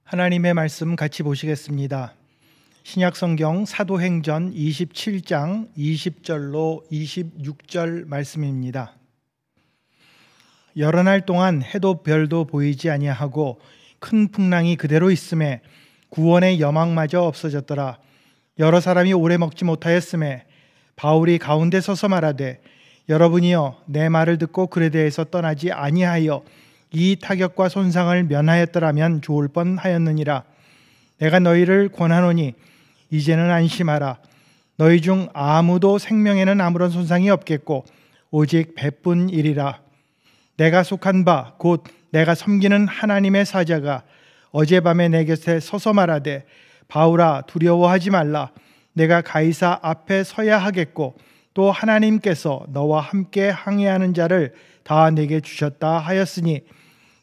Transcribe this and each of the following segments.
하나님의 말씀 같이 보시겠습니다. 신약성경 사도행전 27장 20절로 26절 말씀입니다. 여러 날 동안 해도 별도 보이지 아니하고 큰 풍랑이 그대로 있음에 구원의 여망마저 없어졌더라. 여러 사람이 오래 먹지 못하였음에 바울이 가운데 서서 말하되, 여러분이여 내 말을 듣고 그레데에서 떠나지 아니하여 이 타격과 손상을 면하였더라면 좋을 뻔하였느니라. 내가 너희를 권하노니 이제는 안심하라. 너희 중 아무도 생명에는 아무런 손상이 없겠고 오직 배뿐이리라. 내가 속한 바 곧 내가 섬기는 하나님의 사자가 어젯밤에 내 곁에 서서 말하되, 바울아 두려워하지 말라. 내가 가이사 앞에 서야 하겠고 또 하나님께서 너와 함께 항해하는 자를 다 내게 주셨다 하였으니,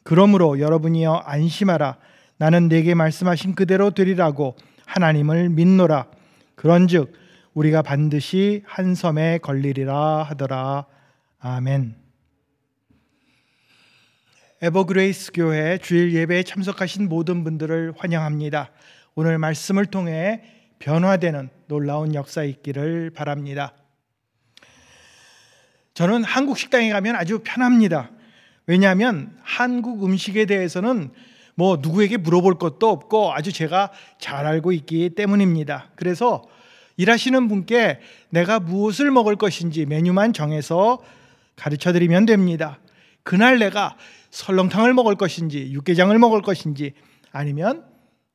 그러므로 여러분이여 안심하라. 나는 내게 말씀하신 그대로 되리라고 하나님을 믿노라. 그런즉 우리가 반드시 한 섬에 걸리리라 하더라. 아멘. 에버그레이스 교회 주일 예배에 참석하신 모든 분들을 환영합니다. 오늘 말씀을 통해 변화되는 놀라운 역사 있기를 바랍니다. 저는 한국 식당에 가면 아주 편합니다. 왜냐하면 한국 음식에 대해서는 누구에게 물어볼 것도 없고 아주 제가 잘 알고 있기 때문입니다. 그래서 일하시는 분께 내가 무엇을 먹을 것인지 메뉴만 정해서 가르쳐 드리면 됩니다. 그날 내가 설렁탕을 먹을 것인지 육개장을 먹을 것인지 아니면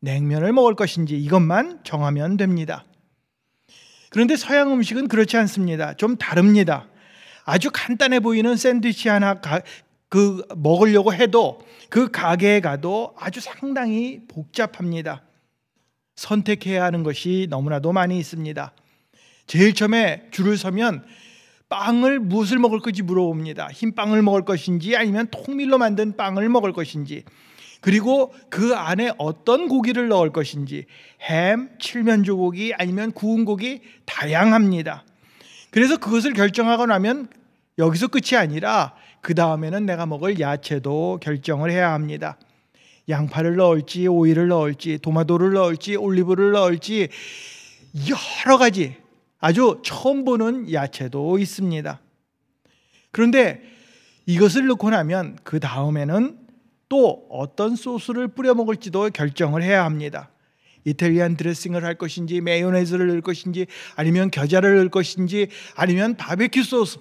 냉면을 먹을 것인지 이것만 정하면 됩니다. 그런데 서양 음식은 그렇지 않습니다. 좀 다릅니다. 아주 간단해 보이는 샌드위치 하나 먹으려고 해도 그 가게에 가도 아주 상당히 복잡합니다. 선택해야 하는 것이 너무나도 많이 있습니다. 제일 처음에 줄을 서면 빵을 무엇을 먹을 건지 물어봅니다. 흰빵을 먹을 것인지 아니면 통밀로 만든 빵을 먹을 것인지, 그리고 그 안에 어떤 고기를 넣을 것인지, 햄, 칠면조 고기 아니면 구운 고기 다양합니다. 그래서 그것을 결정하고 나면 여기서 끝이 아니라 그 다음에는 내가 먹을 야채도 결정을 해야 합니다. 양파를 넣을지 오이를 넣을지 토마토를 넣을지 올리브를 넣을지 여러 가지 아주 처음 보는 야채도 있습니다. 그런데 이것을 넣고 나면 그 다음에는 또 어떤 소스를 뿌려 먹을지도 결정을 해야 합니다. 이탈리안 드레싱을 할 것인지 마요네즈를 넣을 것인지 아니면 겨자를 넣을 것인지 아니면 바베큐 소스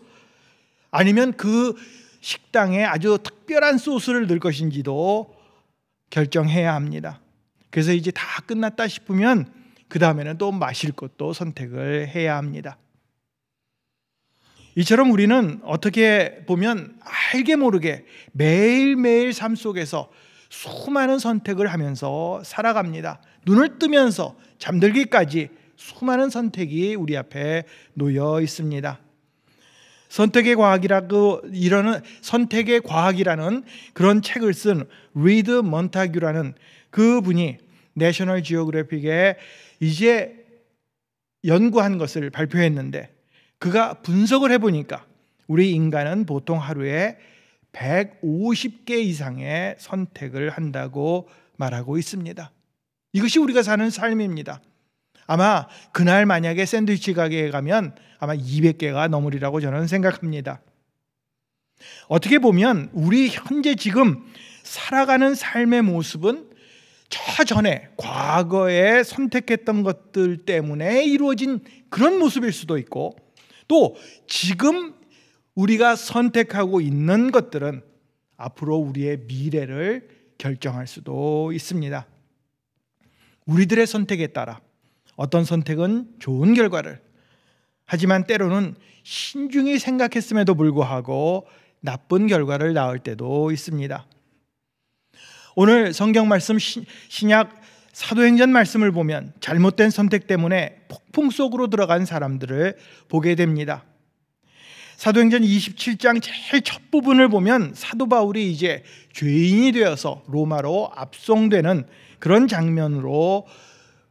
아니면 그 식당에 아주 특별한 소스를 넣을 것인지도 결정해야 합니다. 그래서 이제 다 끝났다 싶으면 그 다음에는 또 마실 것도 선택을 해야 합니다. 이처럼 우리는 어떻게 보면 알게 모르게 매일매일 삶 속에서 수많은 선택을 하면서 살아갑니다. 눈을 뜨면서 잠들기까지 수많은 선택이 우리 앞에 놓여 있습니다. 선택의 과학이라는 그런 책을 쓴 리드 먼타규라는 그분이 내셔널 지오그래픽에 이제 연구한 것을 발표했는데, 그가 분석을 해보니까 우리 인간은 보통 하루에 150개 이상의 선택을 한다고 말하고 있습니다. 이것이 우리가 사는 삶입니다. 아마 그날 만약에 샌드위치 가게에 가면 아마 200개가 넘으리라고 저는 생각합니다. 어떻게 보면 우리 현재 지금 살아가는 삶의 모습은 저 전에 과거에 선택했던 것들 때문에 이루어진 그런 모습일 수도 있고, 또 지금 우리가 선택하고 있는 것들은 앞으로 우리의 미래를 결정할 수도 있습니다. 우리들의 선택에 따라 어떤 선택은 좋은 결과를, 하지만 때로는 신중히 생각했음에도 불구하고 나쁜 결과를 낳을 때도 있습니다. 오늘 성경 말씀 신약 사도행전 말씀을 보면 잘못된 선택 때문에 폭풍 속으로 들어간 사람들을 보게 됩니다. 사도행전 27장 제일 첫 부분을 보면 사도 바울이 이제 죄인이 되어서 로마로 압송되는 그런 장면으로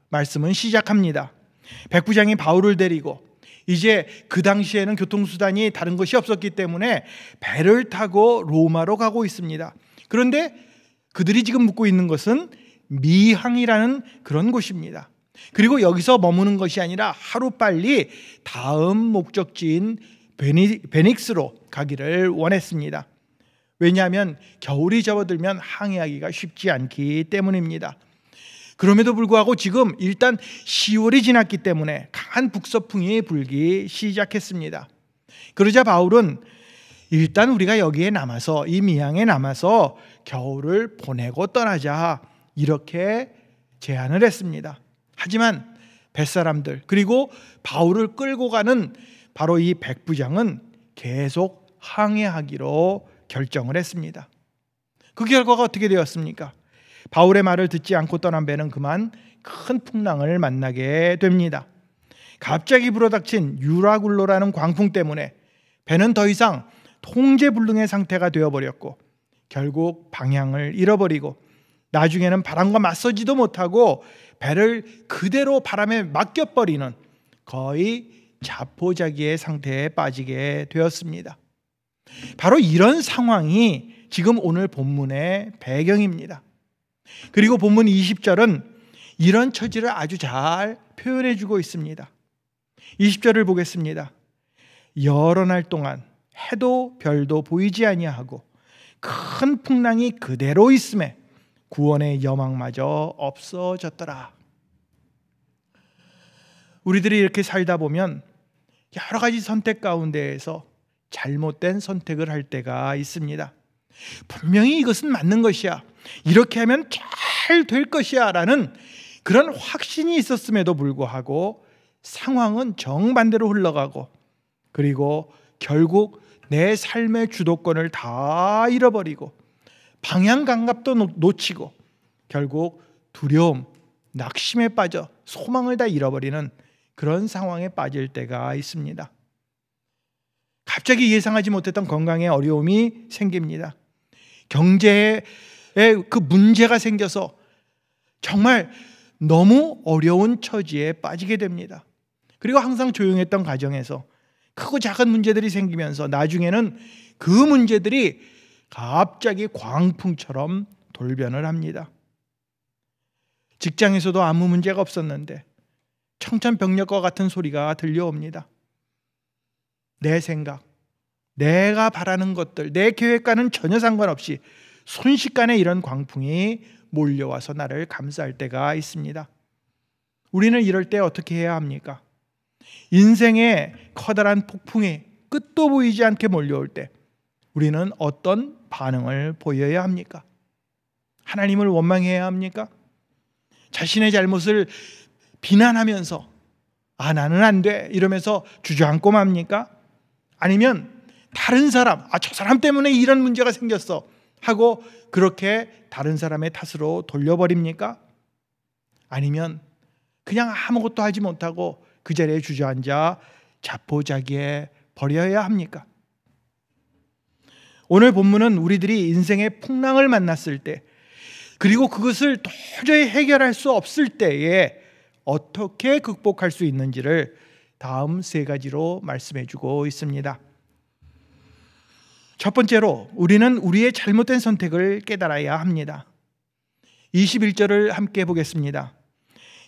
말씀은 시작합니다. 백부장이 바울을 데리고 이제 그 당시에는 교통수단이 다른 것이 없었기 때문에 배를 타고 로마로 가고 있습니다. 그런데 그들이 지금 묻고 있는 것은 미항이라는 그런 곳입니다. 그리고 여기서 머무는 것이 아니라 하루빨리 다음 목적지인 베닉스로 가기를 원했습니다. 왜냐하면 겨울이 접어들면 항해하기가 쉽지 않기 때문입니다. 그럼에도 불구하고 지금 일단 10월이 지났기 때문에 강한 북서풍이 불기 시작했습니다. 그러자 바울은 일단 우리가 여기에 남아서, 이 미항에 남아서 겨울을 보내고 떠나자, 이렇게 제안을 했습니다. 하지만 뱃사람들, 그리고 바울을 끌고 가는 바로 이 백부장은 계속 항해하기로 결정을 했습니다. 그 결과가 어떻게 되었습니까? 바울의 말을 듣지 않고 떠난 배는 그만 큰 풍랑을 만나게 됩니다. 갑자기 불어닥친 유라굴로라는 광풍 때문에 배는 더 이상 통제불능의 상태가 되어버렸고, 결국 방향을 잃어버리고 나중에는 바람과 맞서지도 못하고 배를 그대로 바람에 맡겨버리는 거의 자포자기의 상태에 빠지게 되었습니다. 바로 이런 상황이 지금 오늘 본문의 배경입니다. 그리고 본문 20절은 이런 처지를 아주 잘 표현해 주고 있습니다. 20절을 보겠습니다. 여러 날 동안 해도 별도 보이지 아니하고 큰 풍랑이 그대로 있음에 구원의 여망마저 없어졌더라. 우리들이 이렇게 살다 보면 여러 가지 선택 가운데에서 잘못된 선택을 할 때가 있습니다. 분명히 이것은 맞는 것이야, 이렇게 하면 잘 될 것이야 라는 그런 확신이 있었음에도 불구하고 상황은 정반대로 흘러가고, 그리고 결국 내 삶의 주도권을 다 잃어버리고 방향 감각도 놓치고 결국 두려움, 낙심에 빠져 소망을 다 잃어버리는 그런 상황에 빠질 때가 있습니다. 갑자기 예상하지 못했던 건강에 어려움이 생깁니다. 경제에 그 문제가 생겨서 정말 너무 어려운 처지에 빠지게 됩니다. 그리고 항상 조용했던 가정에서 크고 작은 문제들이 생기면서 나중에는 그 문제들이 갑자기 광풍처럼 돌변을 합니다. 직장에서도 아무 문제가 없었는데 청천벽력과 같은 소리가 들려옵니다. 내 생각, 내가 바라는 것들, 내 계획과는 전혀 상관없이 순식간에 이런 광풍이 몰려와서 나를 감싸할 때가 있습니다. 우리는 이럴 때 어떻게 해야 합니까? 인생의 커다란 폭풍이 끝도 보이지 않게 몰려올 때 우리는 어떤 반응을 보여야 합니까? 하나님을 원망해야 합니까? 자신의 잘못을 비난하면서 나는 안 돼 이러면서 주저앉고 맙니까? 아니면 다른 사람, 저 사람 때문에 이런 문제가 생겼어 하고 그렇게 다른 사람의 탓으로 돌려버립니까? 아니면 그냥 아무것도 하지 못하고 그 자리에 주저앉아 자포자기해 버려야 합니까? 오늘 본문은 우리들이 인생의 풍랑을 만났을 때, 그리고 그것을 도저히 해결할 수 없을 때에 어떻게 극복할 수 있는지를 다음 세 가지로 말씀해 주고 있습니다. 첫 번째로 우리는 우리의 잘못된 선택을 깨달아야 합니다. 21절을 함께 보겠습니다.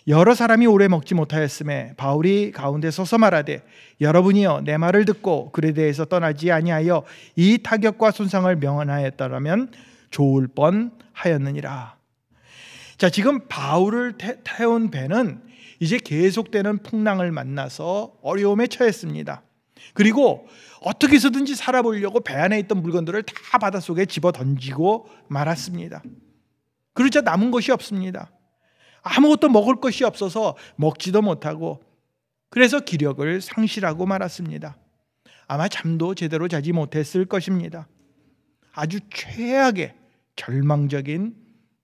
여러 사람이 오래 먹지 못하였음에 바울이 가운데 서서 말하되 여러분이여 내 말을 듣고 그에 대해서 떠나지 아니하여 이 타격과 손상을 명하였더라면 좋을 뻔하였느니라. 자, 지금 바울을 태운 배는 이제 계속되는 풍랑을 만나서 어려움에 처했습니다. 그리고 어떻게 해서든지 살아보려고 배 안에 있던 물건들을 다 바닷속에 집어 던지고 말았습니다. 그러자 남은 것이 없습니다. 아무것도 먹을 것이 없어서 먹지도 못하고, 그래서 기력을 상실하고 말았습니다. 아마 잠도 제대로 자지 못했을 것입니다. 아주 최악의 절망적인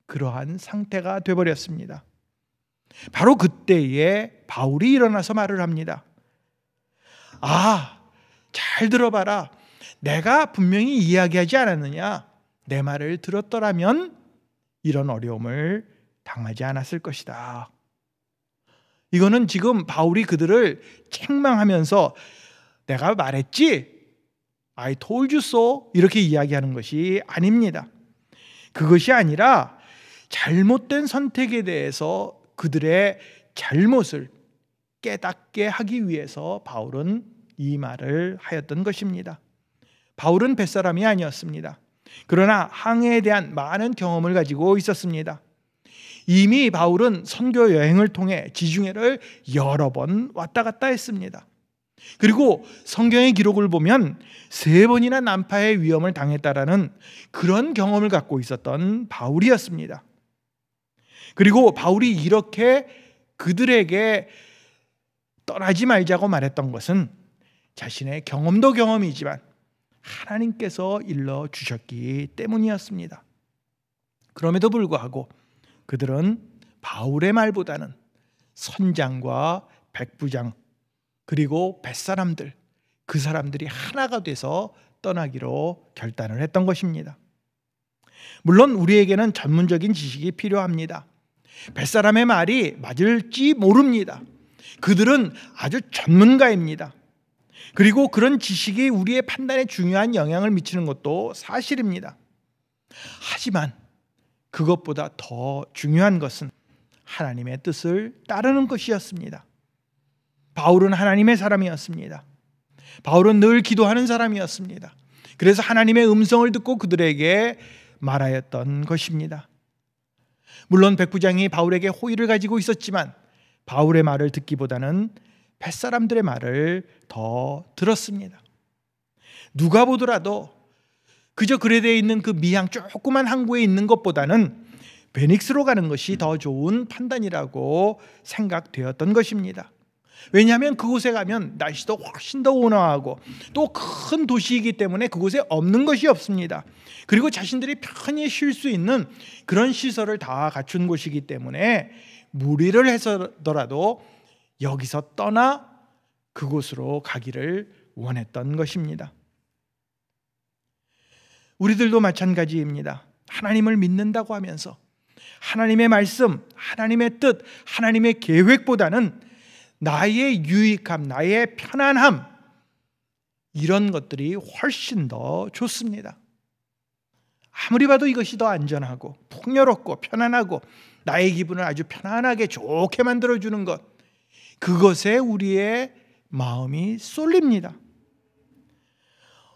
그러한 상태가 되어버렸습니다. 바로 그때에 바울이 일어나서 말을 합니다. 잘 들어봐라. 내가 분명히 이야기하지 않았느냐? 내 말을 들었더라면 이런 어려움을 당하지 않았을 것이다. 이거는 지금 바울이 그들을 책망하면서 내가 말했지? I told you so 이렇게 이야기하는 것이 아닙니다. 그것이 아니라 잘못된 선택에 대해서 그들의 잘못을 깨닫게 하기 위해서 바울은 이 말을 하였던 것입니다. 바울은 뱃사람이 아니었습니다. 그러나 항해에 대한 많은 경험을 가지고 있었습니다. 이미 바울은 선교 여행을 통해 지중해를 여러 번 왔다 갔다 했습니다. 그리고 성경의 기록을 보면 3번이나 난파의 위험을 당했다라는 그런 경험을 갖고 있었던 바울이었습니다. 그리고 바울이 이렇게 그들에게 떠나지 말자고 말했던 것은 자신의 경험도 경험이지만 하나님께서 일러주셨기 때문이었습니다. 그럼에도 불구하고 그들은 바울의 말보다는 선장과 백부장 그리고 뱃사람들, 그 사람들이 하나가 돼서 떠나기로 결단을 했던 것입니다. 물론 우리에게는 전문적인 지식이 필요합니다. 뱃사람의 말이 맞을지 모릅니다. 그들은 아주 전문가입니다. 그리고 그런 지식이 우리의 판단에 중요한 영향을 미치는 것도 사실입니다. 하지만 그것보다 더 중요한 것은 하나님의 뜻을 따르는 것이었습니다. 바울은 하나님의 사람이었습니다. 바울은 늘 기도하는 사람이었습니다. 그래서 하나님의 음성을 듣고 그들에게 말하였던 것입니다. 물론 백부장이 바울에게 호의를 가지고 있었지만 바울의 말을 듣기보다는 뱃사람들의 말을 더 들었습니다. 누가 보더라도 그저 그레데에 있는 그 미항 조그만 항구에 있는 것보다는 베닉스로 가는 것이 더 좋은 판단이라고 생각되었던 것입니다. 왜냐하면 그곳에 가면 날씨도 훨씬 더 온화하고 또 큰 도시이기 때문에 그곳에 없는 것이 없습니다. 그리고 자신들이 편히 쉴 수 있는 그런 시설을 다 갖춘 곳이기 때문에 무리를 해서더라도 여기서 떠나 그곳으로 가기를 원했던 것입니다. 우리들도 마찬가지입니다. 하나님을 믿는다고 하면서 하나님의 말씀, 하나님의 뜻, 하나님의 계획보다는 나의 유익함, 나의 편안함, 이런 것들이 훨씬 더 좋습니다. 아무리 봐도 이것이 더 안전하고 풍요롭고 편안하고 나의 기분을 아주 편안하게 좋게 만들어주는 것, 그것에 우리의 마음이 쏠립니다.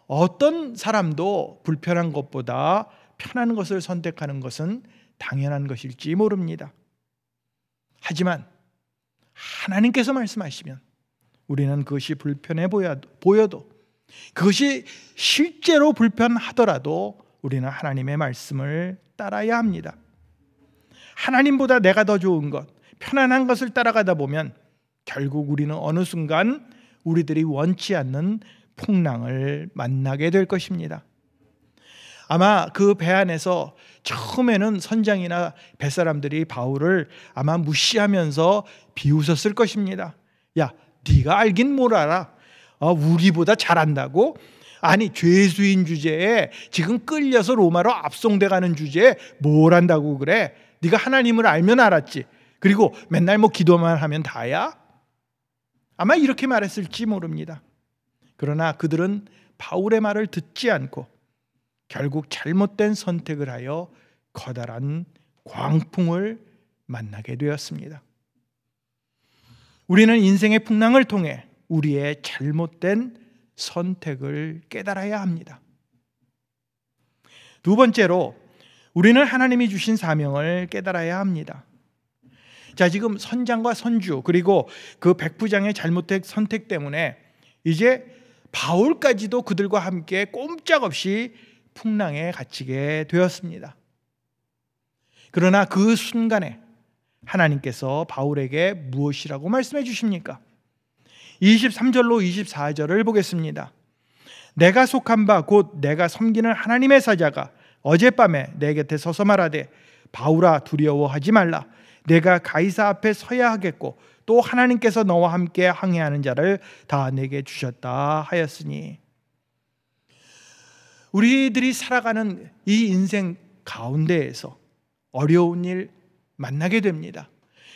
어떤 사람도 불편한 것보다 편한 것을 선택하는 것은 당연한 것일지 모릅니다. 하지만 하나님께서 말씀하시면 우리는 그것이 불편해 보여도 그것이 실제로 불편하더라도 우리는 하나님의 말씀을 따라야 합니다. 하나님보다 내가 더 좋은 것, 편안한 것을 따라가다 보면 결국 우리는 어느 순간 우리들이 원치 않는 풍랑을 만나게 될 것입니다. 아마 그 배 안에서 처음에는 선장이나 뱃사람들이 바울을 아마 무시하면서 비웃었을 것입니다. 야, 네가 알긴 뭘 알아? 우리보다 잘한다고? 아니, 죄수인 주제에 지금 끌려서 로마로 압송돼가는 주제에 뭘 안다고 그래? 네가 하나님을 알면 알았지. 그리고 맨날 뭐 기도만 하면 다야? 아마 이렇게 말했을지 모릅니다. 그러나 그들은 바울의 말을 듣지 않고 결국 잘못된 선택을 하여 커다란 광풍을 만나게 되었습니다. 우리는 인생의 풍랑을 통해 우리의 잘못된 선택을 깨달아야 합니다. 두 번째로 우리는 하나님이 주신 사명을 깨달아야 합니다. 자, 지금 선장과 선주 그리고 그 백부장의 잘못된 선택 때문에 이제 바울까지도 그들과 함께 꼼짝없이 풍랑에 갇히게 되었습니다. 그러나 그 순간에 하나님께서 바울에게 무엇이라고 말씀해 주십니까? 23절로 24절을 보겠습니다. 내가 속한 바 곧 내가 섬기는 하나님의 사자가 어젯밤에 내 곁에 서서 말하되 바울아 두려워하지 말라. 내가 가이사 앞에 서야 하겠고 또 하나님께서 너와 함께 항해하는 자를 다 내게 주셨다 하였으니. 우리들이 살아가는 이 인생 가운데에서 어려운 일 만나게 됩니다.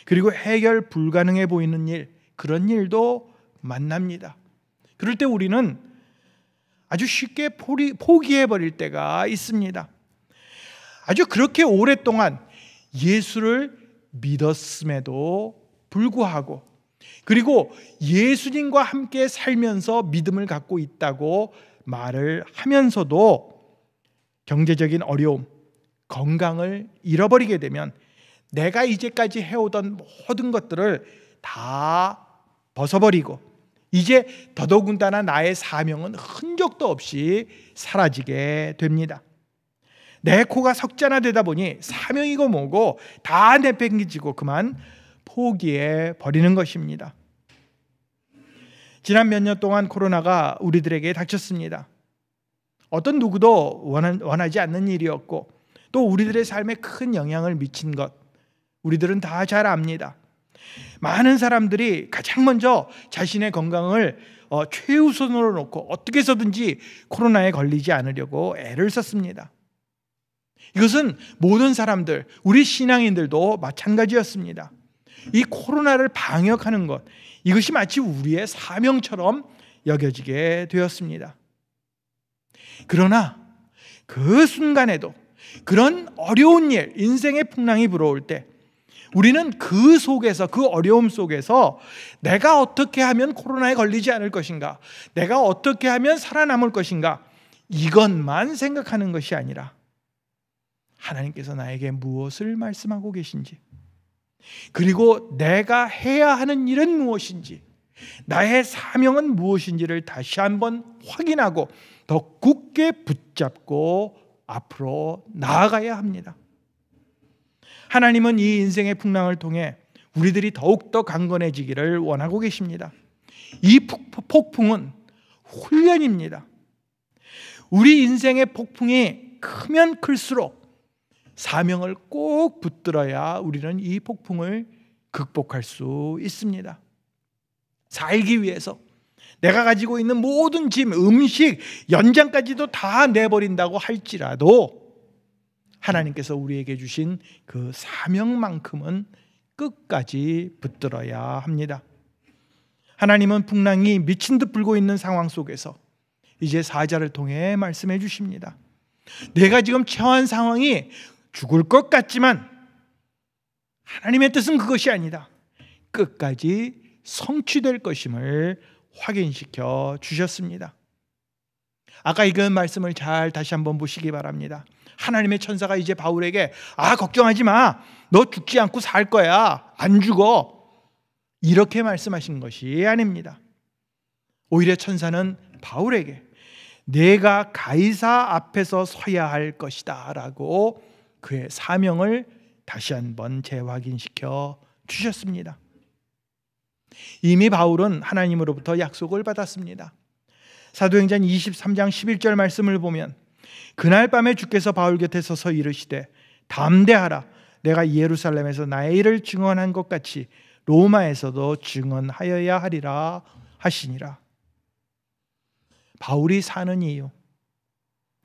그리고 해결 불가능해 보이는 일, 그런 일도 만납니다. 그럴 때 우리는 아주 쉽게 포기해버릴 때가 있습니다. 아주 그렇게 오랫동안 예수를 믿었음에도 불구하고, 그리고 예수님과 함께 살면서 믿음을 갖고 있다고 말을 하면서도 경제적인 어려움, 건강을 잃어버리게 되면 내가 이제까지 해오던 모든 것들을 다 벗어버리고 이제 더더군다나 나의 사명은 흔적도 없이 사라지게 됩니다. 내 코가 석자나 되다 보니 사명이고 뭐고 다 내팽개치고 그만 포기해 버리는 것입니다. 지난 몇 년 동안 코로나가 우리들에게 닥쳤습니다. 어떤 누구도 원하지 않는 일이었고 또 우리들의 삶에 큰 영향을 미친 것 우리들은 다 잘 압니다. 많은 사람들이 가장 먼저 자신의 건강을 최우선으로 놓고 어떻게 해서든지 코로나에 걸리지 않으려고 애를 썼습니다. 이것은 모든 사람들, 우리 신앙인들도 마찬가지였습니다. 이 코로나를 방역하는 것, 이것이 마치 우리의 사명처럼 여겨지게 되었습니다. 그러나 그 순간에도 그런 어려운 일, 인생의 풍랑이 불어올 때 우리는 그 속에서, 그 어려움 속에서 내가 어떻게 하면 코로나에 걸리지 않을 것인가, 내가 어떻게 하면 살아남을 것인가, 이것만 생각하는 것이 아니라 하나님께서 나에게 무엇을 말씀하고 계신지, 그리고 내가 해야 하는 일은 무엇인지, 나의 사명은 무엇인지를 다시 한번 확인하고 더 굳게 붙잡고 앞으로 나아가야 합니다. 하나님은 이 인생의 풍랑을 통해 우리들이 더욱더 강건해지기를 원하고 계십니다. 이 폭풍은 훈련입니다. 우리 인생의 폭풍이 크면 클수록 사명을 꼭 붙들어야 우리는 이 폭풍을 극복할 수 있습니다. 살기 위해서 내가 가지고 있는 모든 짐, 음식, 연장까지도 다 내버린다고 할지라도 하나님께서 우리에게 주신 그 사명만큼은 끝까지 붙들어야 합니다. 하나님은 풍랑이 미친 듯 불고 있는 상황 속에서 이제 사자를 통해 말씀해 주십니다. 내가 지금 처한 상황이 죽을 것 같지만 하나님의 뜻은 그것이 아니다. 끝까지 성취될 것임을 확인시켜 주셨습니다. 아까 읽은 말씀을 잘 다시 한번 보시기 바랍니다. 하나님의 천사가 이제 바울에게 걱정하지 마, 너 죽지 않고 살 거야, 안 죽어, 이렇게 말씀하신 것이 아닙니다. 오히려 천사는 바울에게 내가 가이사 앞에서 서야 할 것이다 라고 그의 사명을 다시 한번 재확인시켜 주셨습니다. 이미 바울은 하나님으로부터 약속을 받았습니다. 사도행전 23장 11절 말씀을 보면 그날 밤에 주께서 바울 곁에 서서 이르시되 담대하라, 내가 예루살렘에서 나의 일을 증언한 것 같이 로마에서도 증언하여야 하리라 하시니라. 바울이 사는 이유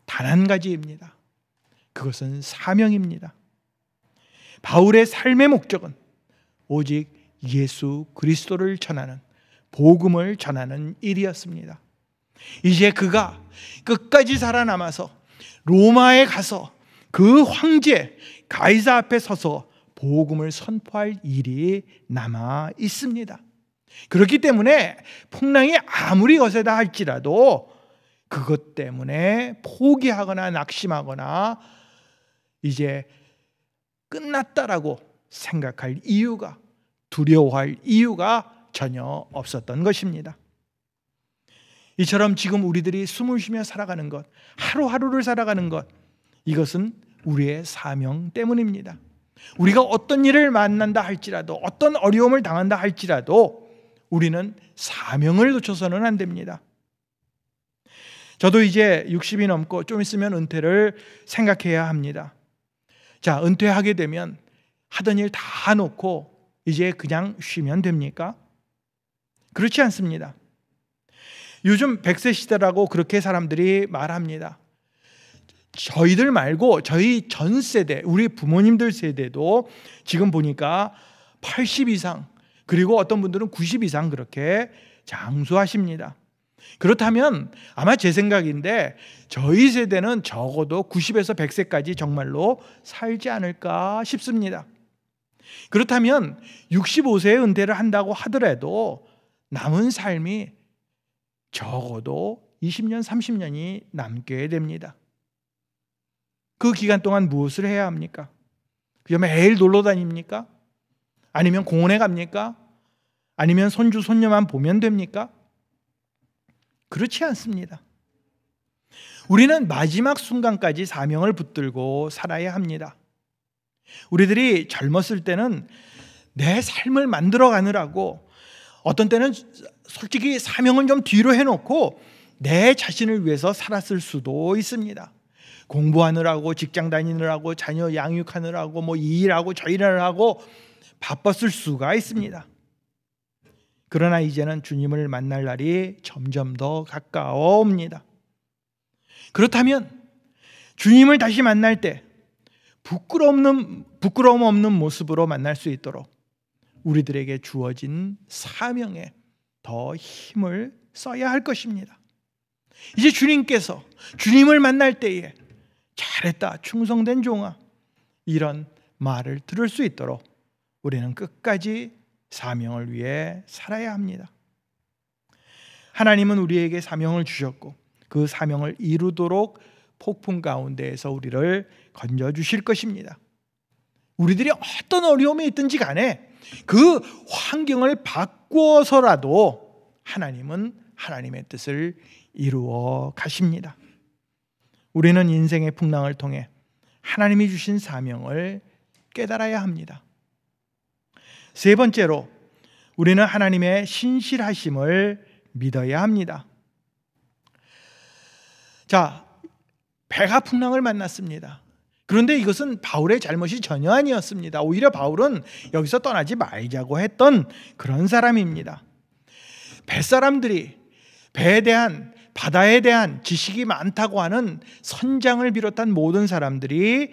단 한 가지입니다. 그것은 사명입니다. 바울의 삶의 목적은 오직 예수 그리스도를 전하는, 복음을 전하는 일이었습니다. 이제 그가 끝까지 살아남아서 로마에 가서 그 황제 가이사 앞에 서서 복음을 선포할 일이 남아 있습니다. 그렇기 때문에 풍랑이 아무리 거세다 할지라도 그것 때문에 포기하거나 낙심하거나 이제 끝났다라고 생각할 이유가, 두려워할 이유가 전혀 없었던 것입니다. 이처럼 지금 우리들이 숨을 쉬며 살아가는 것, 하루하루를 살아가는 것, 이것은 우리의 사명 때문입니다. 우리가 어떤 일을 만난다 할지라도, 어떤 어려움을 당한다 할지라도 우리는 사명을 놓쳐서는 안 됩니다. 저도 이제 60이 넘고 좀 있으면 은퇴를 생각해야 합니다. 자, 은퇴하게 되면 하던 일 다 놓고 이제 그냥 쉬면 됩니까? 그렇지 않습니다. 요즘 100세 시대라고 그렇게 사람들이 말합니다. 저희들 말고 저희 전 세대, 우리 부모님들 세대도 지금 보니까 80 이상, 그리고 어떤 분들은 90 이상 그렇게 장수하십니다. 그렇다면 아마 제 생각인데 저희 세대는 적어도 90에서 100세까지 정말로 살지 않을까 싶습니다. 그렇다면 65세에 은퇴를 한다고 하더라도 남은 삶이 적어도 20년, 30년이 남게 됩니다. 그 기간 동안 무엇을 해야 합니까? 그냥 매일 놀러 다닙니까? 아니면 공원에 갑니까? 아니면 손주, 손녀만 보면 됩니까? 그렇지 않습니다. 우리는 마지막 순간까지 사명을 붙들고 살아야 합니다. 우리들이 젊었을 때는 내 삶을 만들어 가느라고 어떤 때는 솔직히 사명은 좀 뒤로 해놓고 내 자신을 위해서 살았을 수도 있습니다. 공부하느라고, 직장 다니느라고, 자녀 양육하느라고, 이 일하고 저 일을 하고 바빴을 수가 있습니다. 그러나 이제는 주님을 만날 날이 점점 더 가까워옵니다. 그렇다면 주님을 다시 만날 때 부끄러움 없는 모습으로 만날 수 있도록 우리들에게 주어진 사명에 더 힘을 써야 할 것입니다. 이제 주님께서 주님을 만날 때에 잘했다, 충성된 종아, 이런 말을 들을 수 있도록 우리는 끝까지 사명을 위해 살아야 합니다. 하나님은 우리에게 사명을 주셨고 그 사명을 이루도록 폭풍 가운데에서 우리를 건져주실 것입니다. 우리들이 어떤 어려움이 있든지 간에 그 환경을 바꾸어서라도 하나님은 하나님의 뜻을 이루어 가십니다. 우리는 인생의 풍랑을 통해 하나님이 주신 사명을 깨달아야 합니다. 세 번째로 우리는 하나님의 신실하심을 믿어야 합니다. 자, 배가 풍랑을 만났습니다. 그런데 이것은 바울의 잘못이 전혀 아니었습니다. 오히려 바울은 여기서 떠나지 말자고 했던 그런 사람입니다. 뱃사람들이 배에 대한, 바다에 대한 지식이 많다고 하는 선장을 비롯한 모든 사람들이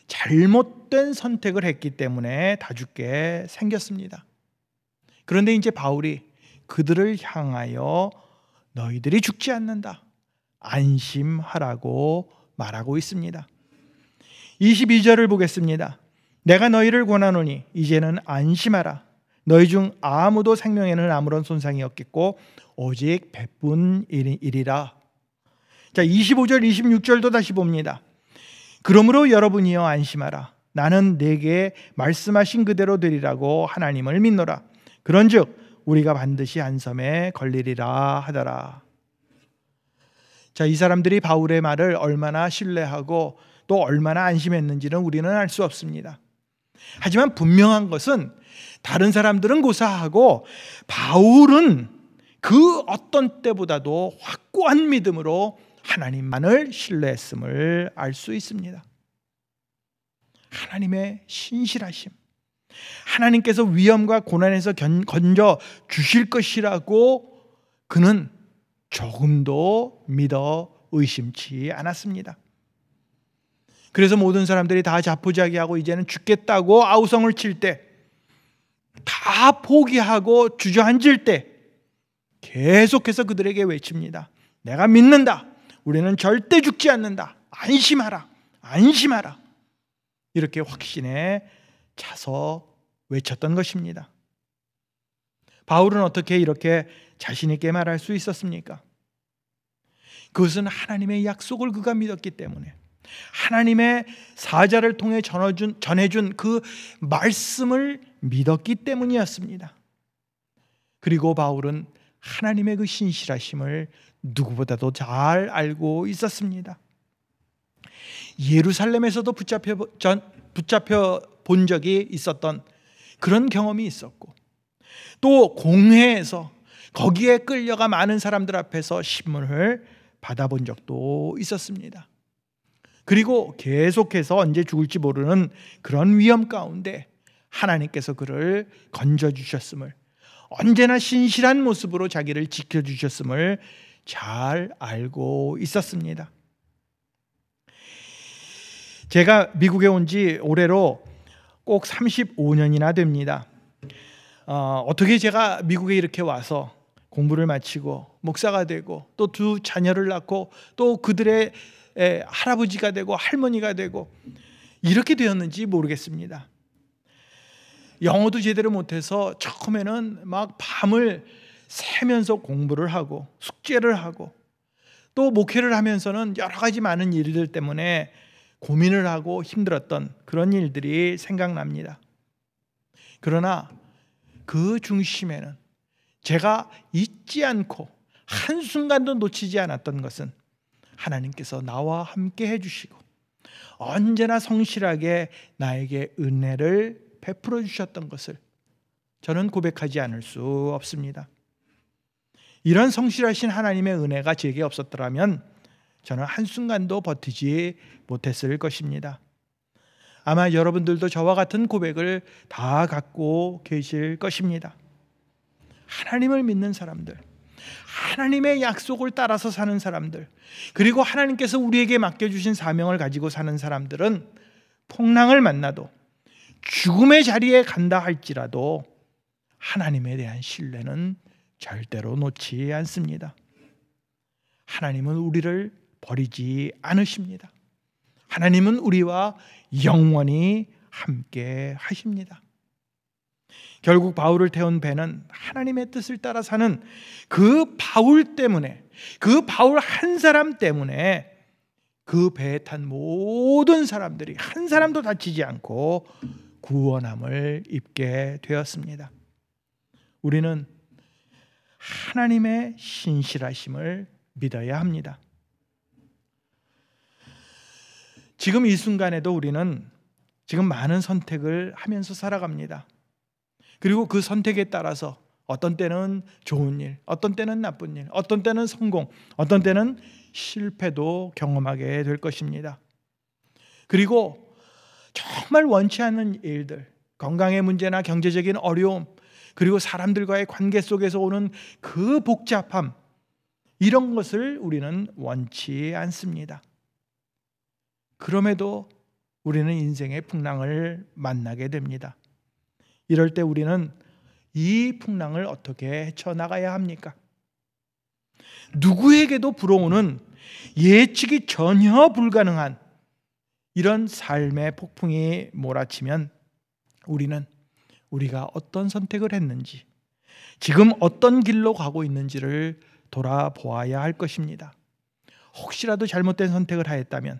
잘못된 선택을 했기 때문에 다 죽게 생겼습니다. 그런데 이제 바울이 그들을 향하여 너희들이 죽지 않는다, 안심하라고 말하고 있습니다. 22절을 보겠습니다. 내가 너희를 권하노니 이제는 안심하라. 너희 중 아무도 생명에는 아무런 손상이 없겠고 오직 배뿐이리라. 자, 25절 26절도 다시 봅니다. 그러므로 여러분이여 안심하라. 나는 내게 말씀하신 그대로 되리라고 하나님을 믿노라. 그런즉 우리가 반드시 안섬에 걸리리라 하더라. 자, 이 사람들이 바울의 말을 얼마나 신뢰하고 또 얼마나 안심했는지는 우리는 알 수 없습니다. 하지만 분명한 것은 다른 사람들은 고사하고 바울은 그 어떤 때보다도 확고한 믿음으로 하나님만을 신뢰했음을 알 수 있습니다. 하나님의 신실하심, 하나님께서 위험과 고난에서 건져 주실 것이라고 그는 조금도 믿어 의심치 않았습니다. 그래서 모든 사람들이 다 자포자기하고 이제는 죽겠다고 아우성을 칠 때, 다 포기하고 주저앉을 때 계속해서 그들에게 외칩니다. 내가 믿는다. 우리는 절대 죽지 않는다. 안심하라. 안심하라. 이렇게 확신에 차서 외쳤던 것입니다. 바울은 어떻게 이렇게 자신 있게 말할 수 있었습니까? 그것은 하나님의 약속을 그가 믿었기 때문에, 하나님의 사자를 통해 전해준 그 말씀을 믿었기 때문이었습니다. 그리고 바울은 하나님의 그 신실하심을 누구보다도 잘 알고 있었습니다. 예루살렘에서도 붙잡혀 본 적이 있었던 그런 경험이 있었고, 또 공회에서 거기에 끌려가 많은 사람들 앞에서 신문을 받아본 적도 있었습니다. 그리고 계속해서 언제 죽을지 모르는 그런 위험 가운데 하나님께서 그를 건져주셨음을, 언제나 신실한 모습으로 자기를 지켜주셨음을 잘 알고 있었습니다. 제가 미국에 온 지 올해로 꼭 35년이나 됩니다. 어떻게 제가 미국에 이렇게 와서 공부를 마치고 목사가 되고 또 두 자녀를 낳고 또 그들의 할아버지가 되고 할머니가 되고 이렇게 되었는지 모르겠습니다. 영어도 제대로 못해서 처음에는 막 밤을 새면서 공부를 하고 숙제를 하고 또 목회를 하면서는 여러 가지 많은 일들 때문에 고민을 하고 힘들었던 그런 일들이 생각납니다. 그러나 그 중심에는 제가 잊지 않고 한순간도 놓치지 않았던 것은 하나님께서 나와 함께 해주시고 언제나 성실하게 나에게 은혜를 베풀어 주셨던 것을 저는 고백하지 않을 수 없습니다. 이런 성실하신 하나님의 은혜가 제게 없었더라면 저는 한순간도 버티지 못했을 것입니다. 아마 여러분들도 저와 같은 고백을 다 갖고 계실 것입니다. 하나님을 믿는 사람들, 하나님의 약속을 따라서 사는 사람들, 그리고 하나님께서 우리에게 맡겨주신 사명을 가지고 사는 사람들은 풍랑을 만나도 죽음의 자리에 간다 할지라도 하나님에 대한 신뢰는 절대로 놓지 않습니다. 하나님은 우리를 버리지 않으십니다. 하나님은 우리와 영원히 함께 하십니다. 결국 바울을 태운 배는 하나님의 뜻을 따라 사는 그 바울 때문에, 그 바울 한 사람 때문에 그 배에 탄 모든 사람들이 한 사람도 다치지 않고 구원함을 입게 되었습니다. 우리는 하나님의 신실하심을 믿어야 합니다. 지금 이 순간에도 우리는 지금 많은 선택을 하면서 살아갑니다. 그리고 그 선택에 따라서 어떤 때는 좋은 일, 어떤 때는 나쁜 일, 어떤 때는 성공, 어떤 때는 실패도 경험하게 될 것입니다. 그리고 정말 원치 않는 일들, 건강의 문제나 경제적인 어려움, 그리고 사람들과의 관계 속에서 오는 그 복잡함, 이런 것을 우리는 원치 않습니다. 그럼에도 우리는 인생의 풍랑을 만나게 됩니다. 이럴 때 우리는 이 풍랑을 어떻게 헤쳐나가야 합니까? 누구에게도 불어오는 예측이 전혀 불가능한 이런 삶의 폭풍이 몰아치면 우리는 우리가 어떤 선택을 했는지, 지금 어떤 길로 가고 있는지를 돌아보아야 할 것입니다. 혹시라도 잘못된 선택을 하였다면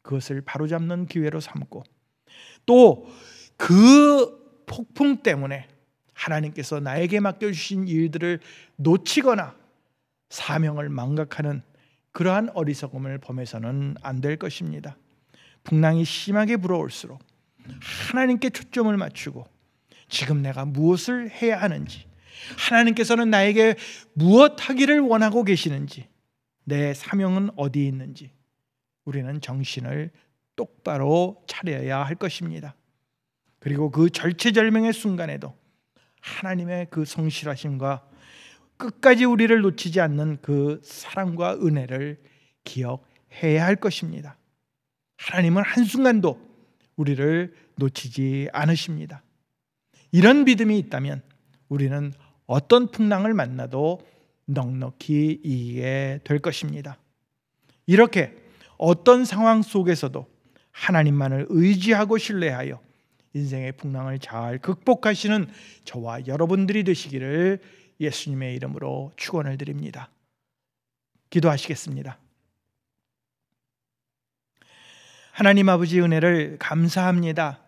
그것을 바로잡는 기회로 삼고, 또 그 폭풍 때문에 하나님께서 나에게 맡겨주신 일들을 놓치거나 사명을 망각하는 그러한 어리석음을 범해서는 안 될 것입니다. 풍랑이 심하게 불어올수록 하나님께 초점을 맞추고 지금 내가 무엇을 해야 하는지, 하나님께서는 나에게 무엇 하기를 원하고 계시는지, 내 사명은 어디에 있는지 우리는 정신을 똑바로 차려야 할 것입니다. 그리고 그 절체절명의 순간에도 하나님의 그 성실하심과 끝까지 우리를 놓치지 않는 그 사랑과 은혜를 기억해야 할 것입니다. 하나님은 한순간도 우리를 놓치지 않으십니다. 이런 믿음이 있다면 우리는 어떤 풍랑을 만나도 넉넉히 이기게 될 것입니다. 이렇게 어떤 상황 속에서도 하나님만을 의지하고 신뢰하여 인생의 풍랑을 잘 극복하시는 저와 여러분들이 되시기를 예수님의 이름으로 축원을 드립니다. 기도하시겠습니다. 하나님 아버지, 은혜를 감사합니다.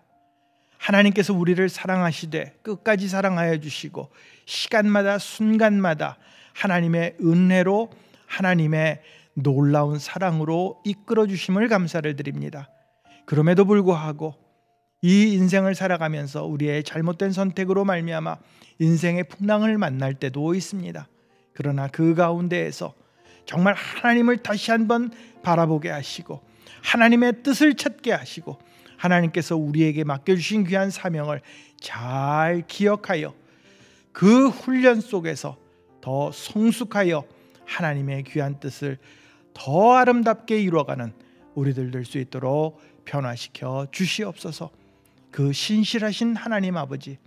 하나님께서 우리를 사랑하시되 끝까지 사랑하여 주시고 시간마다 순간마다 하나님의 은혜로, 하나님의 놀라운 사랑으로 이끌어 주심을 감사를 드립니다. 그럼에도 불구하고 이 인생을 살아가면서 우리의 잘못된 선택으로 말미암아 인생의 풍랑을 만날 때도 있습니다. 그러나 그 가운데에서 정말 하나님을 다시 한번 바라보게 하시고 하나님의 뜻을 찾게 하시고 하나님께서 우리에게 맡겨주신 귀한 사명을 잘 기억하여 그 훈련 속에서 더 성숙하여 하나님의 귀한 뜻을 더 아름답게 이루어가는 우리들 될 수 있도록 변화시켜 주시옵소서. 그 신실하신 하나님 아버지,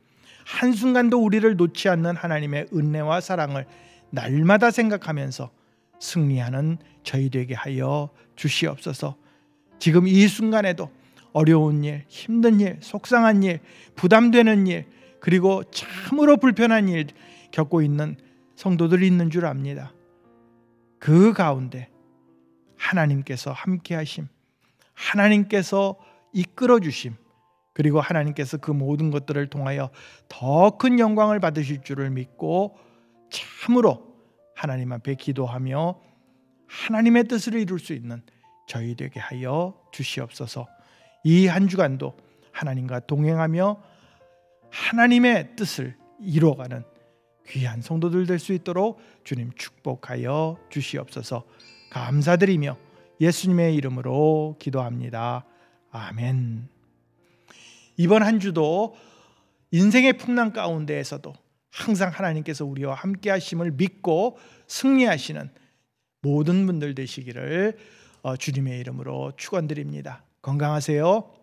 한순간도 우리를 놓지 않는 하나님의 은혜와 사랑을 날마다 생각하면서 승리하는 저희 되게 하여 주시옵소서. 지금 이 순간에도 어려운 일, 힘든 일, 속상한 일, 부담되는 일, 그리고 참으로 불편한 일 겪고 있는 성도들이 있는 줄 압니다. 그 가운데 하나님께서 함께 하심, 하나님께서 이끌어 주심, 그리고 하나님께서 그 모든 것들을 통하여 더 큰 영광을 받으실 줄을 믿고 참으로 하나님 앞에 기도하며 하나님의 뜻을 이룰 수 있는 저희 되게 하여 주시옵소서. 이 한 주간도 하나님과 동행하며 하나님의 뜻을 이루어가는 귀한 성도들 될 수 있도록 주님 축복하여 주시옵소서. 감사드리며 예수님의 이름으로 기도합니다. 아멘. 이번 한 주도 인생의 풍랑 가운데에서도 항상 하나님께서 우리와 함께 하심을 믿고 승리하시는 모든 분들 되시기를 주님의 이름으로 축원드립니다. 건강하세요.